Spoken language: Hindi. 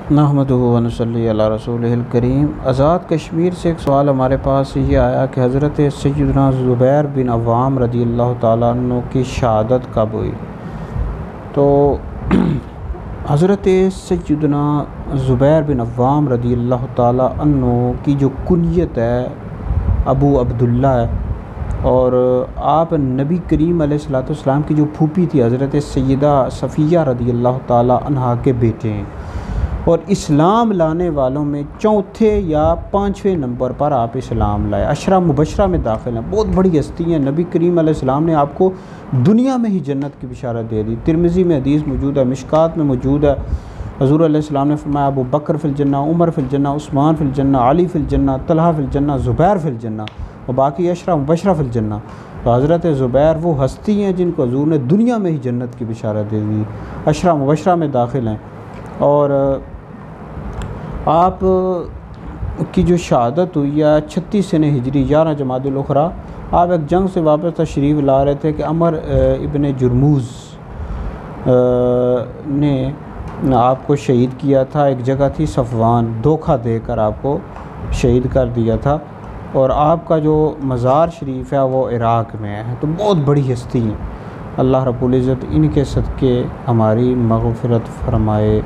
नहमदुहु व नसल्ली अला रसूलिहिल करीम। आज़ाद कश्मीर से एक सवाल हमारे पास ये आया कि हज़रत सैयदना ज़ुबैर बिन अव्वाम रज़ियल्लाहु ताला अन्हु की शहादत कब हुई। तो हज़रत सैयदना ज़ुबैर बिन अव्वाम रज़ियल्लाहु ताला अन्हु की जो कुनियत है अबू अब्दुल्ला है, और आप नबी करीम अलैहिस्सलाम की जो फूफी थी हज़रत सैयदा सफ़िया रज़ियल्लाहु ताला अन्हा के बेटे हैं, और इस्लाम लाने वालों में चौथे या पाँचवें नंबर पर आप इस्लाम लाए, अशरा मुबशरा में दाखिल हैं। बहुत बड़ी हस्ती हैं। नबी करीम अलैहिस्सलाम ने आपको दुनिया में ही जन्नत की बिशारत दे दी। तिरमिज़ी में हदीस मौजूद है, मिशकात में मौजूद है। हज़ूर अलैहिस्सलाम ने फरमाया अबू बकर फ़िल जन्ना, उमर फ़िल जन्ना, उस्मान फ़िल जन्ना, अली फ़िल जन्ना, तलहा फ़िल जन्ना, ज़ुबैर फ़िल जन्ना, और बाकी अशरा मुबशरा फ़िल जन्ना। तो हज़रत ज़ुबैर वो हस्ती हैं जिनको हज़ूर ने दुनिया में ही जन्नत की बिशारत दे दी, अशरा मुबशरा में दाखिल हैं। और आप की जो शहादत हुई है 36 सन हिजरी 11 जमादुल उखरा, आप एक जंग से वापस तशरीफ़ ला रहे थे कि अमर इब्न जुरमूज़ ने आपको शहीद किया था। एक जगह थी सफ़वान, धोखा देकर आपको शहीद कर दिया था, और आपका जो मज़ार शरीफ है वो इराक़ में है। तो बहुत बड़ी हस्ती है। अल्लाह रब्बुल इज़्ज़त इनके सदक़े हमारी मग़फ़िरत फ़रमाए।